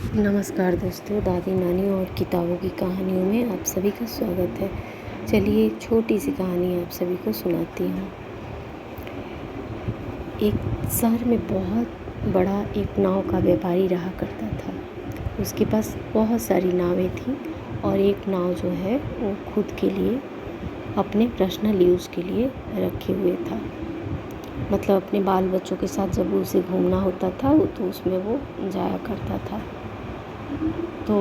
नमस्कार दोस्तों, दादी नानी और किताबों की कहानियों में आप सभी का स्वागत है। चलिए एक छोटी सी कहानी आप सभी को सुनाती हूँ। एक शहर में बहुत बड़ा एक नाव का व्यापारी रहा करता था। उसके पास बहुत सारी नावें थीं और एक नाव जो है वो खुद के लिए अपने पर्सनल यूज़ के लिए रखे हुए था। मतलब अपने बाल बच्चों के साथ जब उसे घूमना होता था तो उसमें वो जाया करता था। तो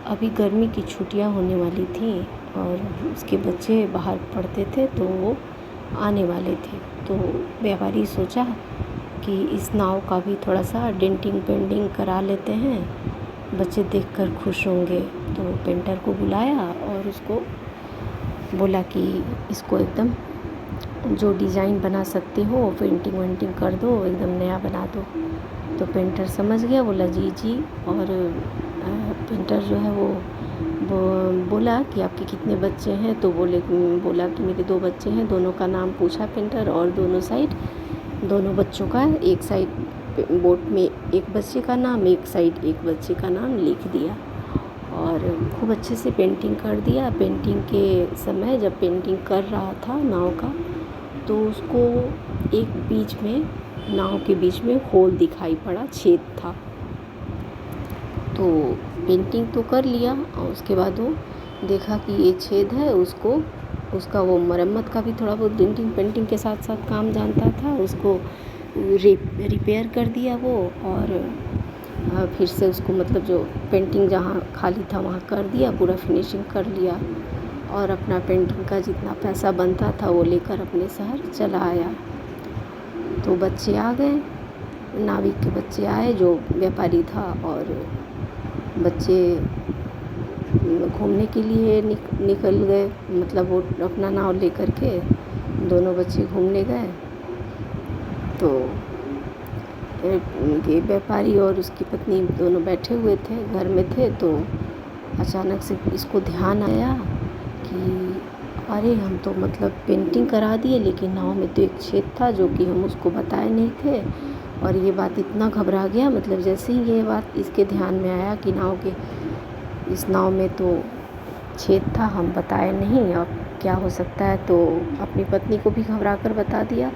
अभी गर्मी की छुट्टियां होने वाली थी और उसके बच्चे बाहर पढ़ते थे तो वो आने वाले थे। तो व्यापारी सोचा कि इस नाव का भी थोड़ा सा डेंटिंग पेंटिंग करा लेते हैं, बच्चे देखकर खुश होंगे। तो पेंटर को बुलाया और उसको बोला कि इसको एकदम जो डिज़ाइन बना सकते हो पेंटिंग वेंटिंग कर दो, एकदम नया बना दो। तो पेंटर समझ गया, बोला जी जी। और पेंटर जो है वो बोला कि आपके कितने बच्चे हैं। तो बोला कि मेरे 2 बच्चे हैं। दोनों का नाम पूछा पेंटर और दोनों साइड दोनों बच्चों का एक साइड बोर्ड में एक बच्चे का नाम, एक साइड एक बच्चे का नाम लिख दिया और खूब अच्छे से पेंटिंग कर दिया। पेंटिंग के समय जब पेंटिंग कर रहा था नाव का तो उसको एक बीच में नाव के बीच में होल दिखाई पड़ा, छेद था। तो पेंटिंग तो कर लिया और उसके बाद वो देखा कि ये छेद है। उसका वो मरम्मत का भी थोड़ा बहुत डेंटिंग पेंटिंग के साथ साथ काम जानता था। उसको रिपेयर कर दिया वो और फिर से उसको मतलब जो पेंटिंग जहाँ खाली था वहाँ कर दिया, पूरा फिनिशिंग कर लिया और अपना पेंटिंग का जितना पैसा बनता था वो लेकर अपने शहर चला आया। तो बच्चे आ गए, नाविक के बच्चे आए, जो व्यापारी था, और बच्चे घूमने के लिए निकल गए। मतलब वो अपना नाव लेकर के दोनों बच्चे घूमने गए। तो ये व्यापारी और उसकी पत्नी दोनों बैठे हुए थे, घर में थे। तो अचानक से इसको ध्यान आया कि अरे हम तो मतलब पेंटिंग करा दिए लेकिन नाव में तो एक छेद था जो कि हम उसको बताए नहीं थे। और ये बात इतना घबरा गया, मतलब जैसे ही ये बात इसके ध्यान में आया कि इस नाव में तो छेद था, हम बताए नहीं, अब क्या हो सकता है। तो अपनी पत्नी को भी घबरा कर बता दिया।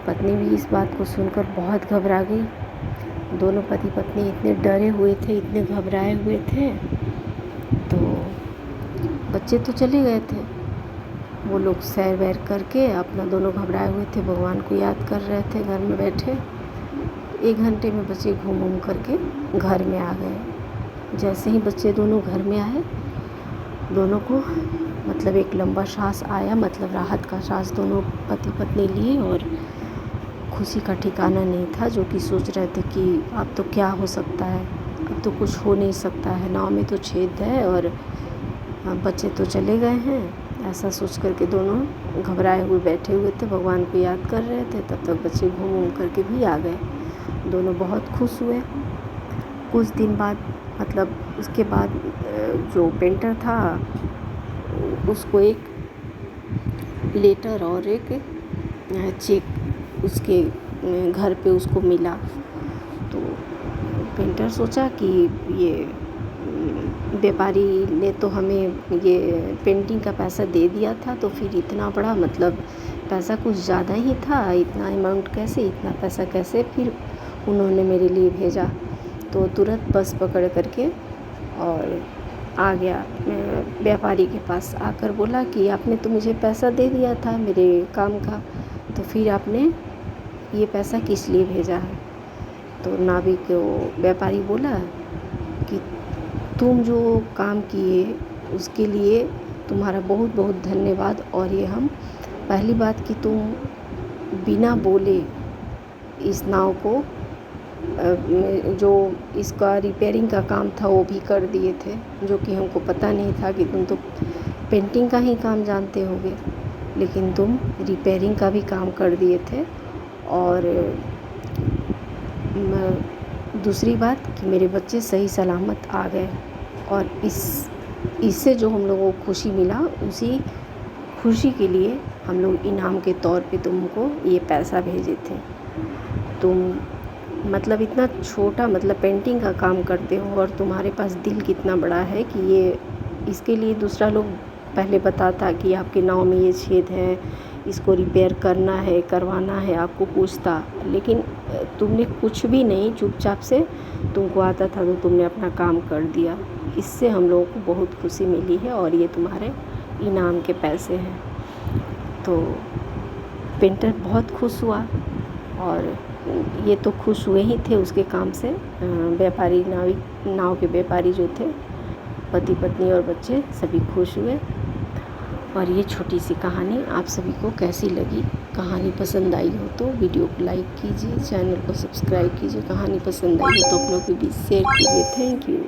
पत्नी भी इस बात को सुनकर बहुत घबरा गई। दोनों पति पत्नी इतने डरे हुए थे, इतने घबराए हुए थे। तो बच्चे तो चले गए थे, वो लोग सैर वैर करके अपना दोनों घबराए हुए थे, भगवान को याद कर रहे थे घर में बैठे। 1 घंटे में बच्चे घूम करके घर में आ गए। जैसे ही बच्चे दोनों घर में आए, दोनों को मतलब एक लंबा सांस आया, मतलब राहत का सांस दोनों पति पत्नी लिए और खुशी का ठिकाना नहीं था। जो कि सोच रहे थे कि अब तो क्या हो सकता है, अब तो कुछ हो नहीं सकता है, नाव में तो छेद है और बच्चे तो चले गए हैं। ऐसा सोच करके दोनों घबराए हुए बैठे हुए थे, भगवान को याद कर रहे थे। तब तक बच्चे घूम करके भी आ गए। दोनों बहुत खुश हुए। कुछ दिन बाद, मतलब उसके बाद जो पेंटर था उसको एक लेटर और एक चेक उसके घर पे उसको मिला। तो पेंटर सोचा कि ये व्यापारी ने तो हमें ये पेंटिंग का पैसा दे दिया था, तो फिर इतना बड़ा मतलब पैसा कुछ ज़्यादा ही था, इतना अमाउंट कैसे, इतना पैसा कैसे फिर उन्होंने मेरे लिए भेजा। तो तुरंत बस पकड़ करके और आ गया व्यापारी के पास। आकर बोला कि आपने तो मुझे पैसा दे दिया था मेरे काम का, तो फिर आपने ये पैसा किस लिए भेजा है। तो नाविक को व्यापारी बोला कि तुम जो काम किए उसके लिए तुम्हारा बहुत बहुत धन्यवाद। और ये हम पहली बात कि तुम बिना बोले इस नाव को जो इसका रिपेयरिंग का काम था वो भी कर दिए थे, जो कि हमको पता नहीं था कि तुम तो पेंटिंग का ही काम जानते होगे, लेकिन तुम रिपेयरिंग का भी काम कर दिए थे। और दूसरी बात कि मेरे बच्चे सही सलामत आ गए। और इससे जो हम लोगों को खुशी मिला, उसी खुशी के लिए हम लोग इनाम के तौर पे तुमको ये पैसा भेजे थे। तुम मतलब इतना छोटा मतलब पेंटिंग का काम करते हो और तुम्हारे पास दिल कितना बड़ा है कि ये इसके लिए दूसरा लोग पहले बताता कि आपके नाव में ये छेद है, इसको रिपेयर करना है, करवाना है, आपको पूछता। लेकिन तुमने कुछ भी नहीं, चुपचाप से तुमको आता था तो तुमने अपना काम कर दिया। इससे हम लोगों को बहुत खुशी मिली है और ये तुम्हारे इनाम के पैसे हैं। तो पेंटर बहुत खुश हुआ और ये तो खुश हुए ही थे उसके काम से। व्यापारी नाव के व्यापारी जो थे, पति पत्नी और बच्चे सभी खुश हुए। और ये छोटी सी कहानी आप सभी को कैसी लगी? कहानी पसंद आई हो तो वीडियो को लाइक कीजिए, चैनल को सब्सक्राइब कीजिए। कहानी पसंद आई हो तो अपनों के बीच शेयर कीजिए। Thank you.